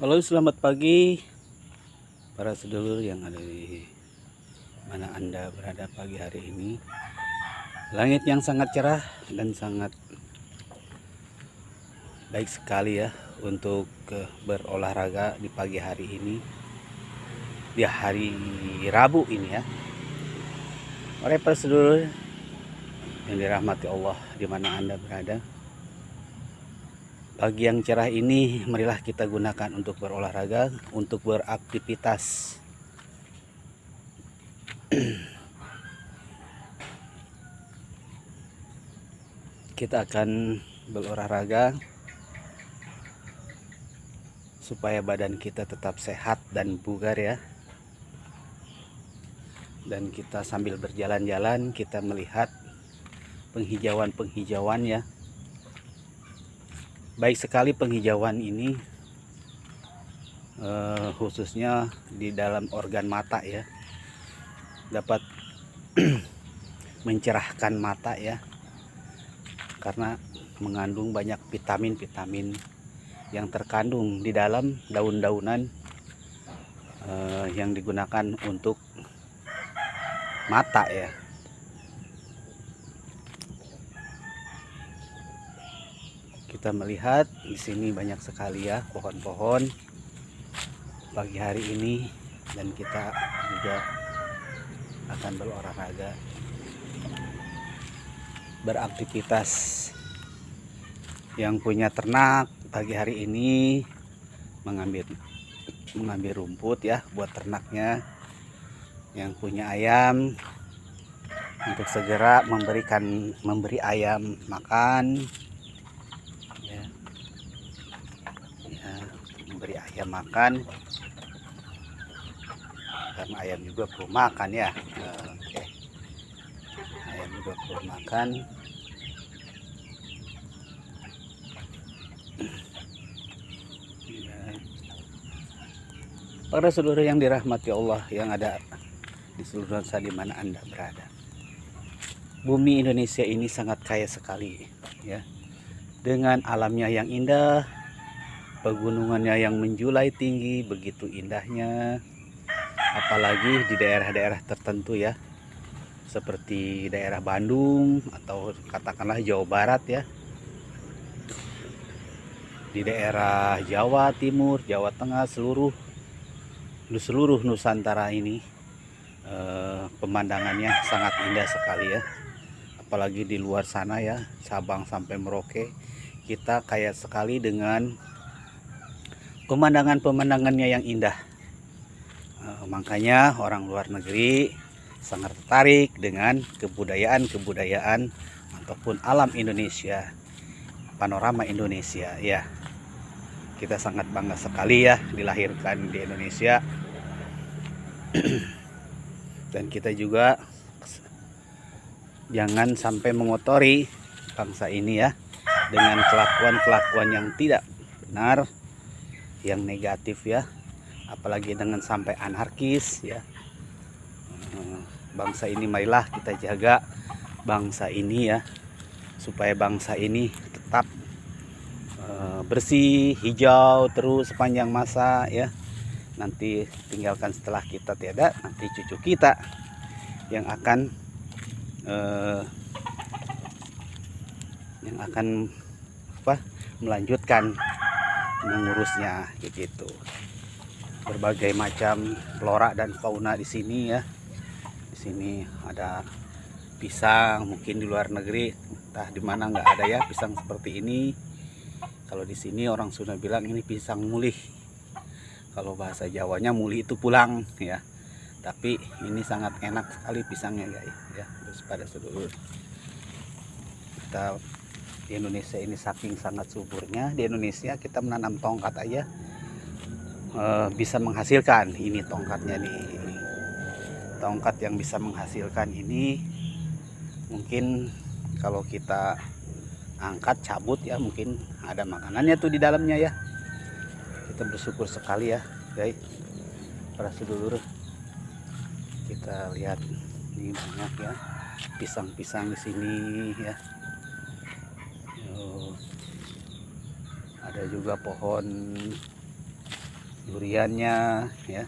Halo, selamat pagi para sedulur yang ada di mana Anda berada pagi hari ini. Langit yang sangat cerah dan sangat baik sekali ya untuk berolahraga di pagi hari ini, di hari Rabu ini ya. Mari para sedulur yang dirahmati Allah di mana Anda berada. Pagi yang cerah ini marilah kita gunakan untuk berolahraga, untuk beraktivitas. Kita akan berolahraga supaya badan kita tetap sehat dan bugar ya. Dan kita sambil berjalan-jalan kita melihat penghijauan ya. Baik sekali penghijauan ini, khususnya di dalam organ mata ya, dapat mencerahkan mata ya, karena mengandung banyak vitamin-vitamin yang terkandung di dalam daun-daunan yang digunakan untuk mata ya. Kita melihat di sini banyak sekali ya pohon-pohon pagi hari ini, dan kita juga akan berolahraga, beraktivitas. Yang punya ternak pagi hari ini mengambil rumput ya buat ternaknya. Yang punya ayam untuk segera memberi ayam makan ya, memberi ayam makan, karena ayam juga perlu makan ya. Oke. Ayam juga perlu makan. Para saudara yang dirahmati Allah yang ada di seluruh nusa di mana Anda berada. Bumi Indonesia ini sangat kaya sekali ya. Dengan alamnya yang indah, pegunungannya yang menjulai tinggi, begitu indahnya. Apalagi di daerah-daerah tertentu ya, seperti daerah Bandung atau katakanlah Jawa Barat ya. Di daerah Jawa Timur, Jawa Tengah, seluruh Nusantara ini pemandangannya sangat indah sekali ya. Apalagi di luar sana ya, Sabang sampai Merauke, kita kaya sekali dengan pemandangannya yang indah. Makanya orang luar negeri sangat tertarik dengan kebudayaan ataupun alam Indonesia, panorama Indonesia ya. Kita sangat bangga sekali ya dilahirkan di Indonesia. Dan kita juga jangan sampai mengotori bangsa ini ya dengan kelakuan yang tidak benar, yang negatif ya, apalagi dengan sampai anarkis ya. Bangsa ini marilah kita jaga bangsa ini ya, supaya bangsa ini tetap bersih, hijau terus sepanjang masa ya. Nanti tinggalkan setelah kita tiada, nanti cucu kita yang akan melanjutkan mengurusnya gitu. Berbagai macam flora dan fauna di sini ya. Di sini ada pisang, mungkin di luar negeri entah di mana nggak ada ya pisang seperti ini. Kalau di sini orang Sunda bilang ini pisang mulih. Kalau bahasa Jawanya mulih itu pulang ya. Tapi ini sangat enak sekali pisangnya guys ya. Terus pada sedulur, kita di Indonesia ini saking sangat suburnya, di Indonesia kita menanam tongkat aja bisa menghasilkan. Ini tongkatnya nih, tongkat yang bisa menghasilkan ini. Mungkin kalau kita angkat cabut ya, mungkin ada makanannya tuh di dalamnya ya. Kita bersyukur sekali ya guys, para sedulur. Kita lihat ini banyak ya pisang-pisang di sini ya. Ada juga pohon duriannya ya.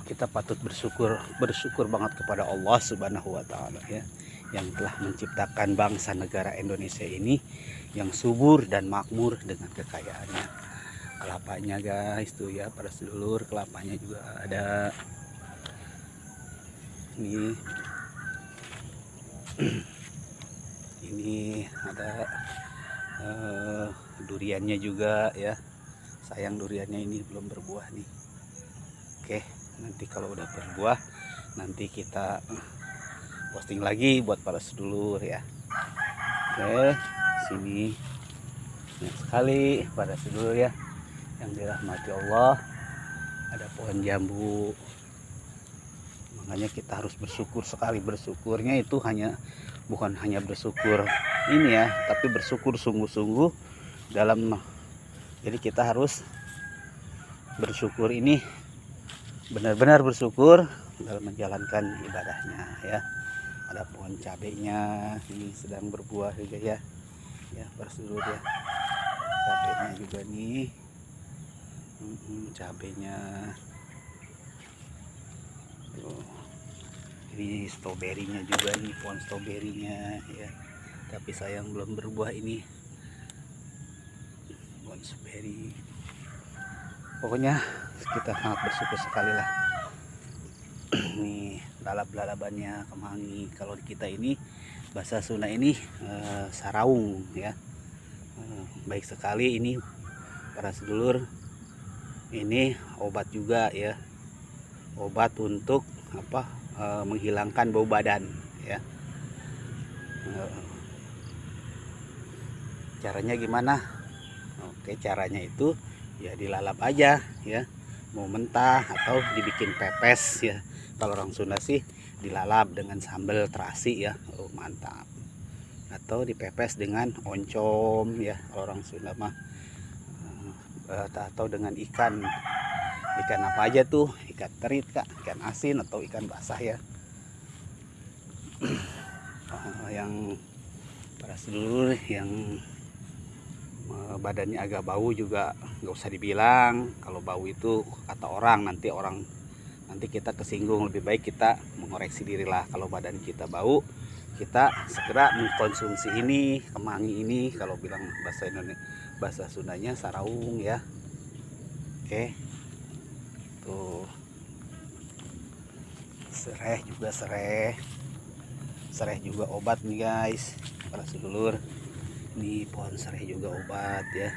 Kita patut bersyukur banget kepada Allah Subhanahu wa taala ya, yang telah menciptakan bangsa negara Indonesia ini yang subur dan makmur dengan kekayaannya. Kelapanya guys tuh ya, para sedulur, kelapanya juga ada. Ini ada duriannya juga ya. Sayang duriannya ini belum berbuah nih. Oke, nanti kalau udah berbuah nanti kita posting lagi buat para sedulur ya. Oke, sini banyak sekali para sedulur ya yang dirahmati Allah. Ada pohon jambu, makanya kita harus bersyukur sekali. Bersyukurnya itu bukan hanya bersyukur ini ya, tapi bersyukur sungguh-sungguh dalam. Jadi kita harus bersyukur ini, benar-benar bersyukur dalam menjalankan ibadahnya ya. Ada pohon cabenya ini sedang berbuah juga ya, para sedulur ya. Cabenya juga nih, cabenya. Ini stroberinya juga nih, pohon stroberinya ya, tapi sayang belum berbuah ini pohon stroberi. Pokoknya kita sangat bersyukur sekali lah. Nih lalap-lalabannya kemangi. Kalau kita ini bahasa Sunda ini saraung ya. Baik sekali ini para sedulur. Ini obat juga ya, obat untuk menghilangkan bau badan ya. Caranya gimana? Oke, caranya itu ya dilalap aja ya, mau mentah atau dibikin pepes ya. Kalau orang Sunda sih dilalap dengan sambal terasi ya, mantap. Atau dipepes dengan oncom ya, kalau orang Sunda mah. Atau dengan ikan apa aja tuh, ikan teri kak, ikan asin atau ikan basah ya. Yang para sedulur yang badannya agak bau juga nggak usah dibilang. Kalau bau itu kata orang, nanti kita kesinggung. Lebih baik kita mengoreksi diri lah. Kalau badan kita bau, kita segera mengkonsumsi ini, kemangi ini. Kalau bilang bahasa Sundanya saraung ya. Oke. Tuh, sereh juga obat nih guys, para sedulur. Ini pohon sereh juga obat ya,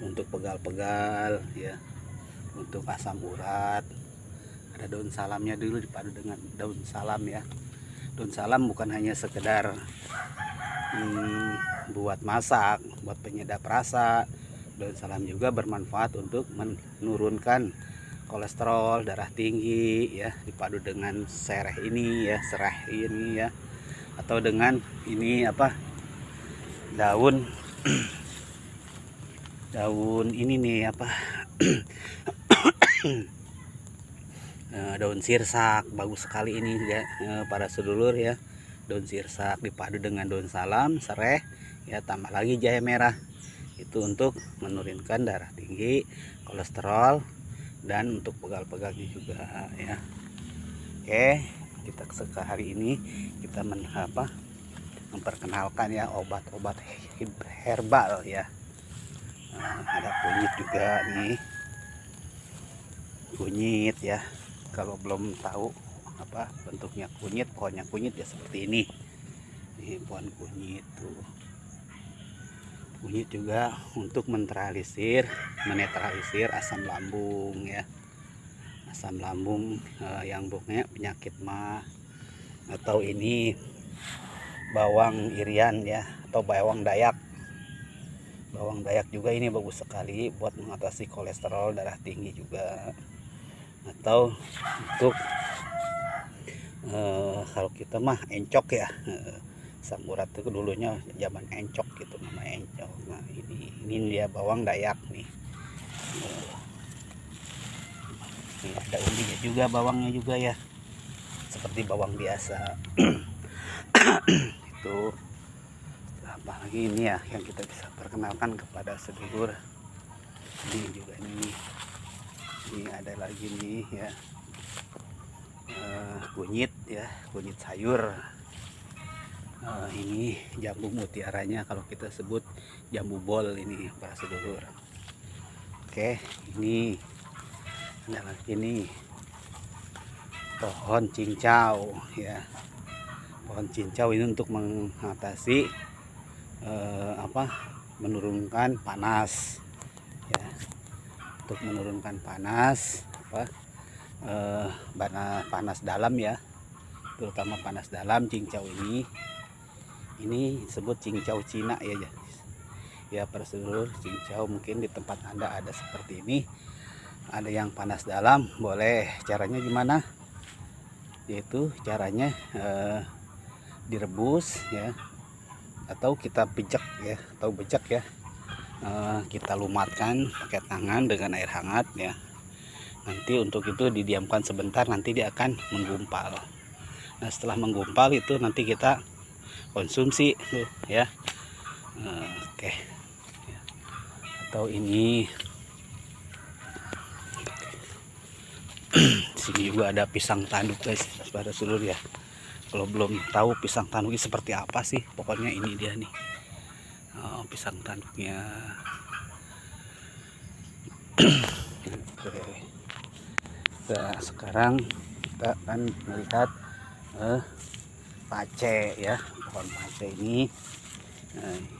untuk pegal-pegal ya, untuk asam urat. Ada daun salamnya dulu, dipadu dengan daun salam ya. Daun salam bukan hanya sekedar buat masak, buat penyedap rasa. Daun salam juga bermanfaat untuk menurunkan kolesterol, darah tinggi ya, dipadu dengan serai ini ya, atau dengan ini daun ini nih daun sirsak. Bagus sekali ini ya, para sedulur ya. Daun sirsak dipadu dengan daun salam, serai ya, tambah lagi jahe merah, itu untuk menurunkan darah tinggi, kolesterol, dan untuk pegal-pegalnya juga ya. Oke, kita hari ini kita memperkenalkan ya obat-obat herbal ya. Ada kunyit juga nih, kunyit ya. Kalau belum tahu bentuknya kunyit, pohonnya kunyit ya seperti ini. Ini pohon kunyit tuh. Kunyit juga untuk menetralisir asam lambung ya. Asam lambung yang punya penyakit mah. Atau ini bawang irian ya, atau bawang dayak. Bawang dayak juga ini bagus sekali buat mengatasi kolesterol, darah tinggi juga. Atau untuk kalau kita mah encok ya, asam urat itu dulunya zaman encok gitu, nama encok. Nah ini dia bawang dayak nih. Ini ada umbinya juga, bawangnya juga ya, seperti bawang biasa. Itu apa lagi ini ya yang kita bisa perkenalkan kepada sedulur Ini juga ini ada lagi nih ya, kunyit ya, kunyit sayur. Ini jambu mutiaranya, kalau kita sebut jambu bol ini para sedulur. Oke, ini ada lagi nih pohon cincau ya. Pohon cincau ini untuk mengatasi menurunkan panas ya, untuk menurunkan panas panas dalam ya, terutama panas dalam. Cincau ini disebut cincau Cina ya para sedulur. Cincau mungkin di tempat Anda ada seperti ini, ada yang panas dalam. Boleh, caranya gimana? Yaitu caranya direbus ya, atau kita pijak ya, atau becek ya, kita lumatkan pakai tangan dengan air hangat ya. Nanti untuk itu didiamkan sebentar, nanti dia akan menggumpal. Nah setelah menggumpal itu nanti kita konsumsi tuh ya. Oke. Atau ini sini juga ada pisang tanduk guys pada seluruh ya. Kalau belum tahu pisang tanduk ini seperti apa sih, pokoknya ini dia nih, pisang tanduknya. Oke. Nah, sekarang kita akan melihat pace ya, pohon pace ini.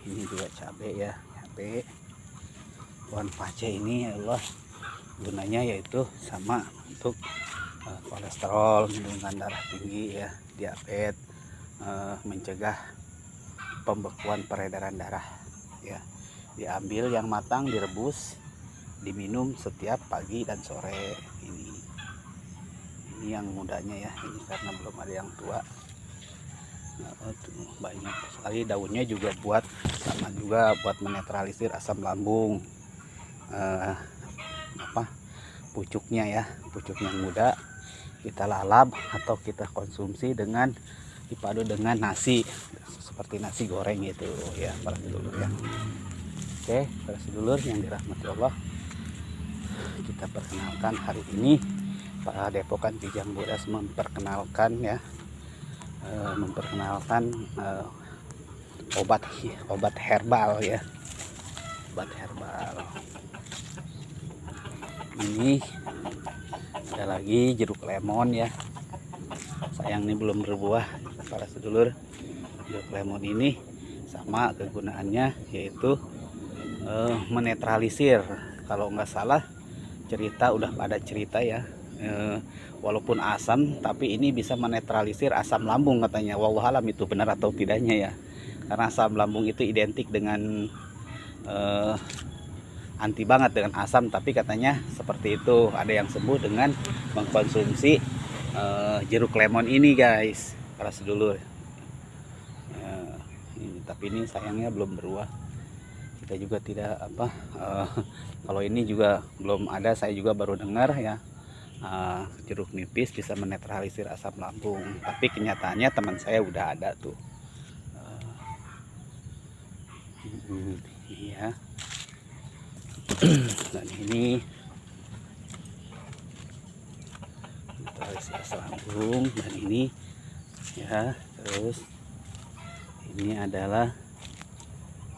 Ini juga cabai ya, cabai. Pohon pace ini Allah gunanya yaitu sama untuk kolesterol, menurunkan darah tinggi ya, diabetes, mencegah pembekuan peredaran darah ya. Diambil yang matang, direbus, diminum setiap pagi dan sore. Ini yang mudanya ya, ini karena belum ada yang tua. Banyak sekali daunnya, juga sama juga buat menetralisir asam lambung. Pucuknya ya, pucuk yang muda kita lalap atau kita konsumsi dengan dipadu dengan nasi, seperti nasi goreng gitu ya para sedulur ya. Oke para sedulur yang dirahmati Allah, kita perkenalkan hari ini Padepokan Kijang Bodas memperkenalkan ya, obat herbal ya, obat herbal. Ini ada lagi jeruk lemon ya, sayang ini belum berbuah para sedulur. Jeruk lemon ini sama kegunaannya yaitu menetralisir, kalau nggak salah udah pada cerita ya, walaupun asam tapi ini bisa menetralisir asam lambung katanya. Wallahualam itu benar atau tidaknya ya, karena asam lambung itu identik dengan anti banget dengan asam, tapi katanya seperti itu. Ada yang sembuh dengan mengkonsumsi jeruk lemon ini guys para sedulur. Tapi ini sayangnya belum berbuah, kita juga tidak kalau ini juga belum ada, saya juga baru dengar ya, jeruk nipis bisa menetralisir asam lambung, tapi kenyataannya teman saya udah ada tuh. Iya. Dan ini menetralisir asam lambung, dan ini ya. Terus ini adalah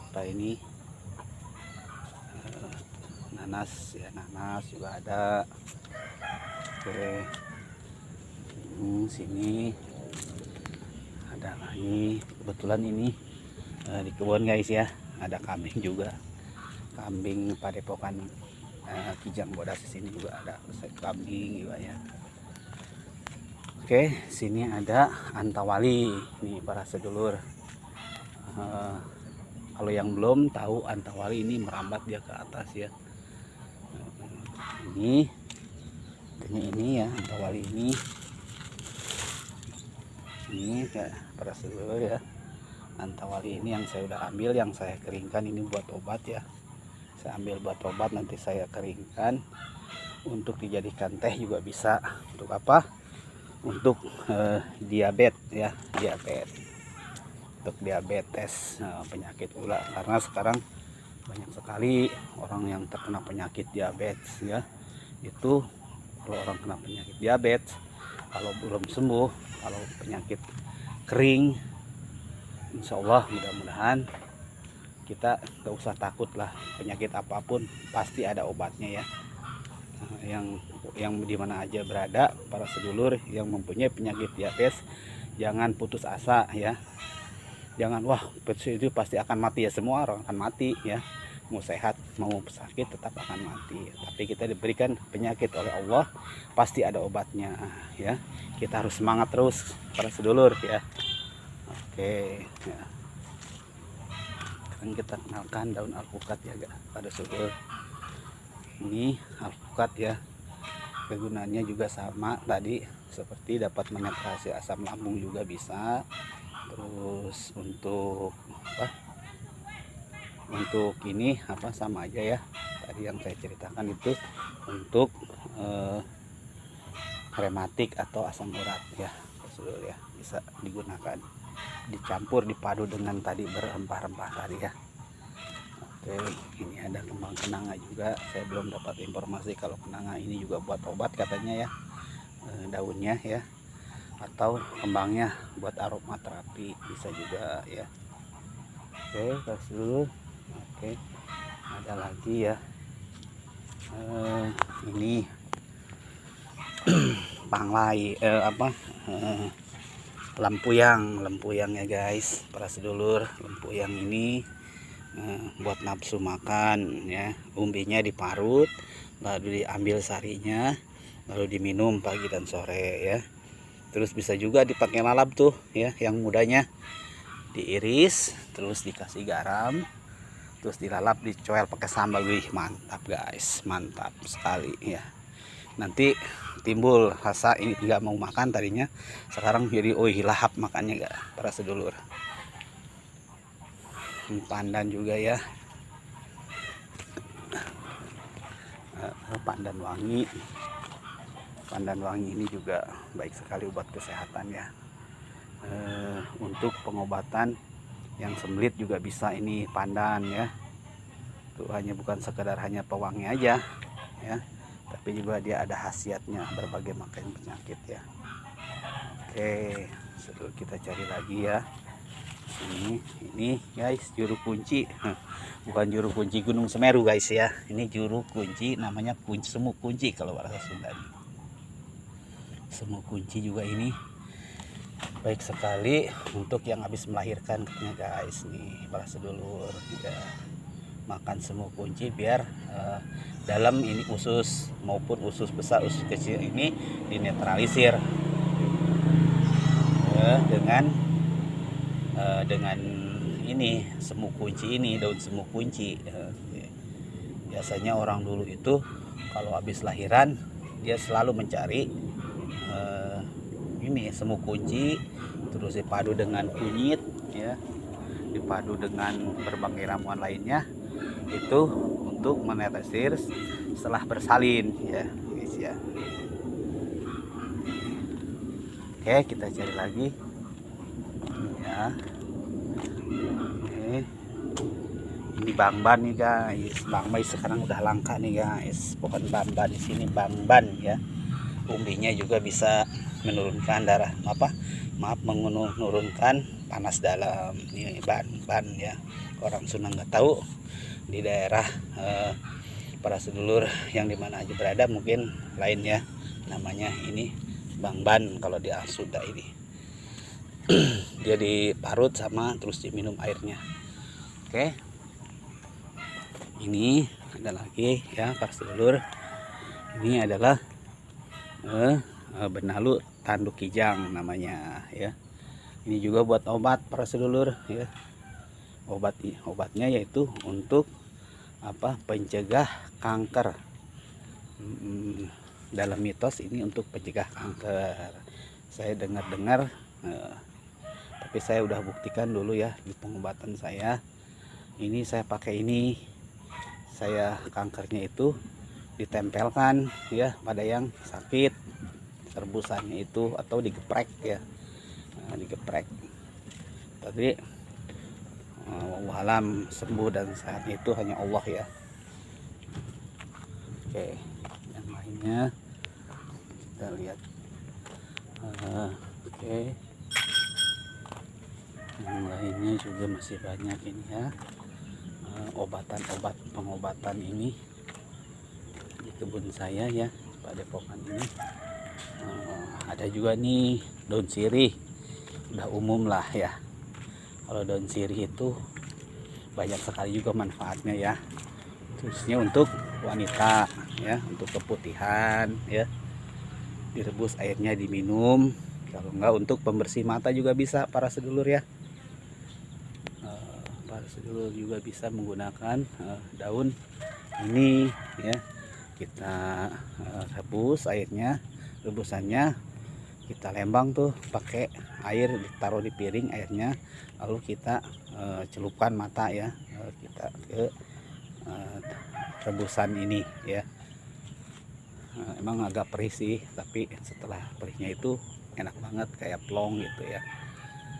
apa ini, nanas ya, nanas juga ada. Oke, sini ada lagi, kebetulan ini di kebun guys ya, ada kambing juga, kambing Padepokan Kijang Bodas. Di sini juga ada kambing juga ya. Oke, sini ada antawali nih para sedulur. Kalau yang belum tahu, antawali ini merambat dia ke atas ya. Ini ya, antawali ini ya para sedulur ya. Antawali ini yang saya udah ambil, yang saya keringkan, ini buat obat ya. Saya ambil buat obat, nanti saya keringkan untuk dijadikan teh juga bisa. Untuk apa? Untuk diabetes ya, untuk diabetes, penyakit gula. Karena sekarang banyak sekali orang yang terkena penyakit diabetes ya. Itu kalau orang kena penyakit diabetes, kalau belum sembuh, kalau penyakit kering, insya Allah mudah-mudahan kita gak usah takut lah, penyakit apapun pasti ada obatnya ya. Yang dimana aja berada, para sedulur yang mempunyai penyakit diabetes, jangan putus asa ya. Jangan wah itu pasti akan mati ya, semua orang akan mati ya. Mau sehat mau sakit tetap akan mati, tapi kita diberikan penyakit oleh Allah pasti ada obatnya ya. Kita harus semangat terus para sedulur ya. Oke ya. Sekarang kita kenalkan daun alpukat ya pada sedulur. Ini alpukat ya, kegunaannya juga sama tadi, seperti dapat menetrasi asam lambung juga bisa. Terus untuk untuk ini sama aja ya, tadi yang saya ceritakan itu untuk rematik atau asam urat ya, ya bisa digunakan, dicampur dipadu dengan tadi berempah-rempah tadi ya. Oke, ini ada kembang kenanga juga, saya belum dapat informasi kalau kenanga ini juga buat obat katanya ya, daunnya ya, atau kembangnya buat aromaterapi bisa juga ya. Oke, kasih dulu. Oke, ada lagi ya, ini panglai lempuyang ya guys, para sedulur. Lempuyang ini buat nafsu makan ya, umbinya diparut lalu diambil sarinya lalu diminum pagi dan sore ya. Terus bisa juga dipakai lalap tuh ya, yang mudanya diiris terus dikasih garam terus dilalap dicoel pakai sambal. Wih mantap guys, mantap sekali ya. Nanti timbul rasa ini nggak mau makan tadinya, sekarang jadi lahap makannya gak para sedulur. Pandan juga ya, pandan wangi. Pandan wangi ini juga baik sekali buat kesehatan ya. Untuk pengobatan yang sembelit juga bisa ini pandan ya. Itu bukan sekedar hanya pewangi aja ya, tapi juga dia ada khasiatnya berbagai macam penyakit ya. Oke, sebelum kita cari lagi ya. Ini guys juru kunci, bukan juru kunci Gunung Semeru guys ya, ini juru kunci namanya semu kunci kalau bahasa Sunda. Semu kunci juga ini baik sekali untuk yang habis melahirkan katanya guys nih para sedulur ya. Makan semu kunci biar dalam ini usus maupun usus besar usus kecil ini dinetralisir dengan ini semu kunci ini, daun semu kunci. Biasanya orang dulu itu kalau habis lahiran dia selalu mencari ini semu kunci, terus dipadu dengan kunyit ya, dipadu dengan berbagai ramuan lainnya, itu untuk menetralisir setelah bersalin ya guys ya. Oke, kita cari lagi ya. Ini bangban nih guys, bangban sekarang udah langka nih guys, bukan bamban di sini, bangban ya. Umbinya juga bisa menurunkan darah menurunkan panas dalam. Ini ban ya, orang Sunda nggak tahu di daerah para sedulur yang dimana aja berada mungkin lain ya, namanya ini bangban kalau di Sunda ini. Dia diparut sama terus diminum airnya. Oke, ini ada lagi ya para sedulur, ini adalah benalu tanduk kijang namanya ya. Ini juga buat obat para sedulur ya. Obatnya yaitu untuk pencegah kanker. Dalam mitos ini untuk pencegah kanker, saya dengar tapi saya udah buktikan dulu ya di pengobatan saya. Ini saya pakai ini, saya kankernya itu ditempelkan ya pada yang sakit, rebusannya itu atau digeprek ya. Digeprek tadi wallahu alam, sembuh dan sehat itu hanya Allah ya. Oke, yang lainnya kita lihat. Oke, yang lainnya juga masih banyak ini ya. Pengobatan ini di kebun saya ya, Padepokan ini. Ada juga nih daun sirih, udah umum lah ya. Kalau daun sirih itu banyak sekali juga manfaatnya ya, khususnya untuk wanita ya, untuk keputihan ya, direbus airnya diminum. Kalau enggak untuk pembersih mata juga bisa para sedulur ya. Para sedulur juga bisa menggunakan daun ini ya. Kita rebus airnya, rebusannya kita lembang tuh pakai air, ditaruh di piring airnya, lalu kita celupkan mata ya, kita ke rebusan ini ya. Emang agak perih sih, tapi setelah perihnya itu enak banget kayak plong gitu ya.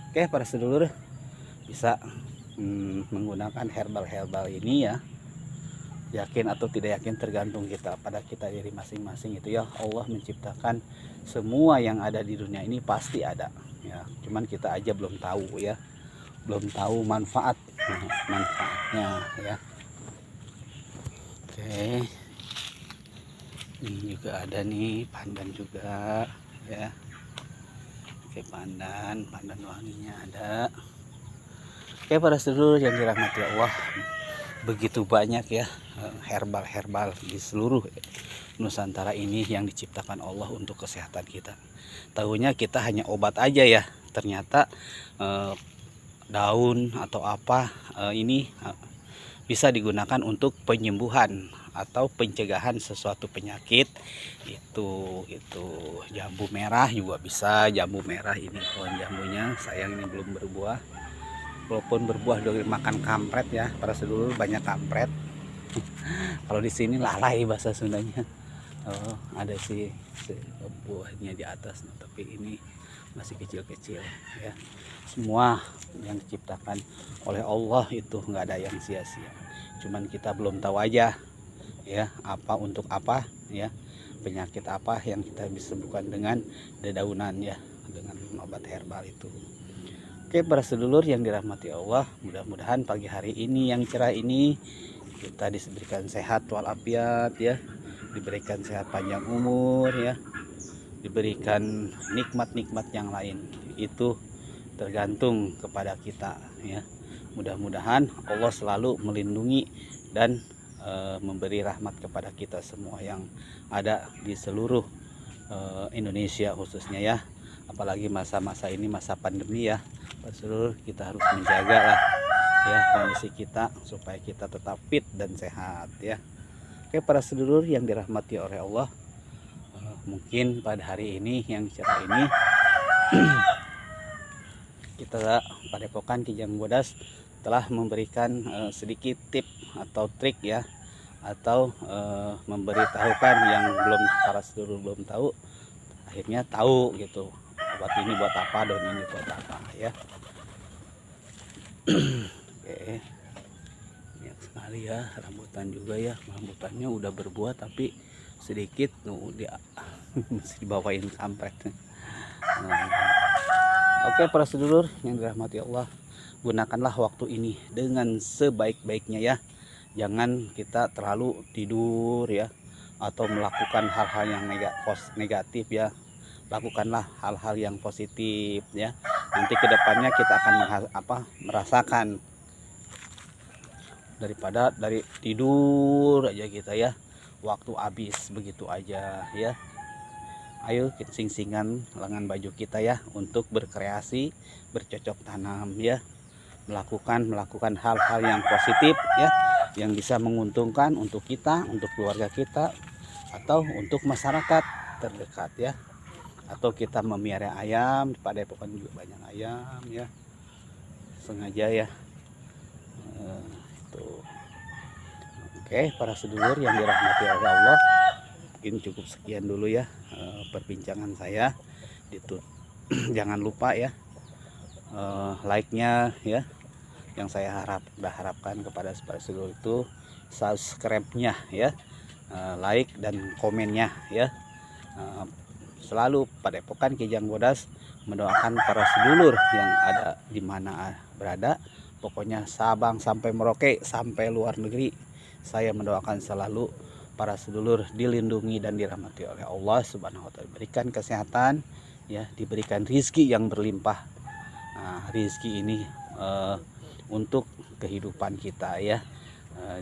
Oke para sedulur, bisa menggunakan herbal ini ya. Yakin atau tidak yakin tergantung kita, pada kita diri masing-masing itu ya. Allah menciptakan semua yang ada di dunia ini pasti ada ya, cuman kita aja belum tahu ya, belum tahu manfaatnya ya. Oke, ini juga ada nih pandan juga ya. Oke, pandan wanginya ada. Oke para sedulur yang dirahmati Allah, begitu banyak ya herbal di seluruh Nusantara ini yang diciptakan Allah untuk kesehatan kita. Tahunya kita hanya obat aja ya, ternyata daun atau apa ini bisa digunakan untuk penyembuhan atau pencegahan sesuatu penyakit. Itu jambu merah juga bisa. Jambu merah ini pohon jambunya, sayang ini belum berbuah. Walaupun berbuah dari makan kampret ya para sedulur, banyak kampret. Kalau di sini lalai bahasa Sundanya. Oh, ada sih buahnya di atas, tapi ini masih kecil-kecil ya. Semua yang diciptakan oleh Allah itu nggak ada yang sia-sia. Cuman kita belum tahu aja ya, apa untuk apa ya, penyakit apa yang kita bisa sembuhkan dengan dedaunan ya, dengan obat herbal itu. Oke para sedulur yang dirahmati Allah, mudah-mudahan pagi hari ini yang cerah ini kita diberikan sehat walafiat ya, diberikan sehat panjang umur ya, diberikan nikmat-nikmat yang lain. Itu tergantung kepada kita ya. Mudah-mudahan Allah selalu melindungi dan memberi rahmat kepada kita semua yang ada di seluruh Indonesia khususnya ya. Apalagi masa-masa ini masa pandemi ya, seluruh kita harus menjaga lah ya kondisi kita supaya kita tetap fit dan sehat ya. Oke para sedulur yang dirahmati oleh Allah, mungkin pada hari ini yang cerah ini kita Padepokan Kijang Bodas telah memberikan sedikit tip atau trik ya, atau memberitahukan yang belum, para sedulur belum tahu, akhirnya tahu gitu, obat ini buat apa, daun ini buat apa ya. Oke, banyak sekali ya rambutan juga ya, rambutannya udah berbuah tapi sedikit dia masih dibawain kampret. Oke para sedulur yang dirahmati Allah, gunakanlah waktu ini dengan sebaik-baiknya ya. Jangan kita terlalu tidur ya, atau melakukan hal-hal yang negatif ya. Lakukanlah hal-hal yang positif ya. Nanti kedepannya kita akan merasakan, daripada dari tidur aja kita ya, waktu habis begitu aja ya. Ayo kita sing-singan lengan baju kita ya, untuk berkreasi, bercocok tanam ya, melakukan hal-hal yang positif ya, yang bisa menguntungkan untuk kita, untuk keluarga kita, atau untuk masyarakat terdekat ya. Atau kita memelihara ayam, di Padepokan juga banyak ayam ya, sengaja ya. Oke para sedulur yang dirahmati oleh Allah, mungkin cukup sekian dulu ya perbincangan saya. Jangan lupa ya like-nya ya, yang saya harapkan kepada para sedulur itu subscribe-nya ya, like dan komennya ya. Selalu Padepokan Kijang Bodas mendoakan para sedulur yang ada di mana berada, pokoknya Sabang sampai Merauke sampai luar negeri, saya mendoakan selalu para sedulur dilindungi dan dirahmati oleh Allah Subhanahu wa taala, diberikan kesehatan ya, diberikan rizki yang berlimpah. Rizki ini untuk kehidupan kita ya,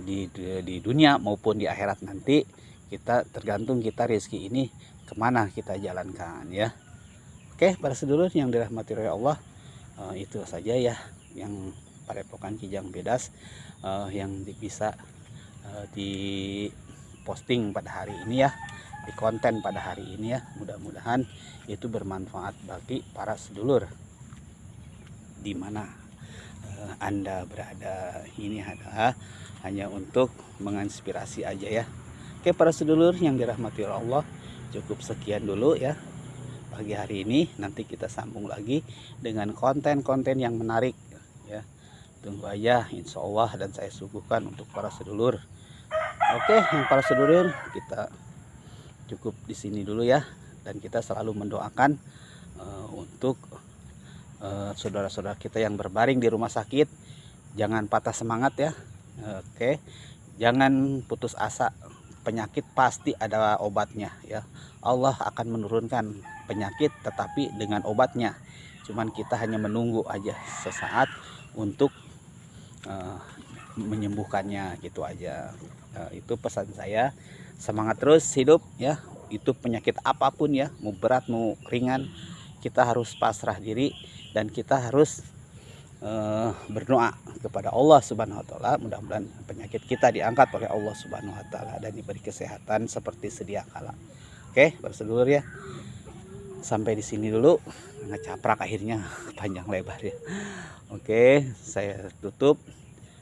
di dunia maupun di akhirat nanti, kita tergantung kita rizki ini kemana kita jalankan ya. Oke, para sedulur yang dirahmati oleh Allah, itu saja ya yang Padepokan Kijang Bodas yang bisa di posting pada hari ini ya, di konten pada hari ini ya. Mudah-mudahan itu bermanfaat bagi para sedulur di mana Anda berada. Ini adalah hanya untuk menginspirasi aja ya. Oke, para sedulur yang dirahmati Allah, cukup sekian dulu ya pagi hari ini. Nanti kita sambung lagi dengan konten-konten yang menarik ya. Tunggu aja, insya Allah, dan saya suguhkan untuk para sedulur. Oke, yang para sedulur, kita cukup di sini dulu ya, dan kita selalu mendoakan untuk saudara-saudara kita yang berbaring di rumah sakit, jangan patah semangat ya. Oke, jangan putus asa, penyakit pasti ada obatnya ya. Allah akan menurunkan penyakit tetapi dengan obatnya, cuman kita hanya menunggu aja sesaat untuk menyembuhkannya, gitu aja. Itu pesan saya, semangat terus hidup ya. Itu penyakit apapun ya, mau berat mau ringan, kita harus pasrah diri dan kita harus berdoa kepada Allah Subhanahu wa taala. Mudah-mudahan penyakit kita diangkat oleh Allah Subhanahu wa taala dan diberi kesehatan seperti sedia kala. Oke, para sedulur ya. Sampai di sini dulu, ngecaprak akhirnya panjang lebar ya. Oke, saya tutup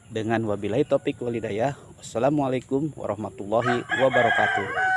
dengan wabillahi taufik wal hidayah. Wassalamualaikum warahmatullahi wabarakatuh.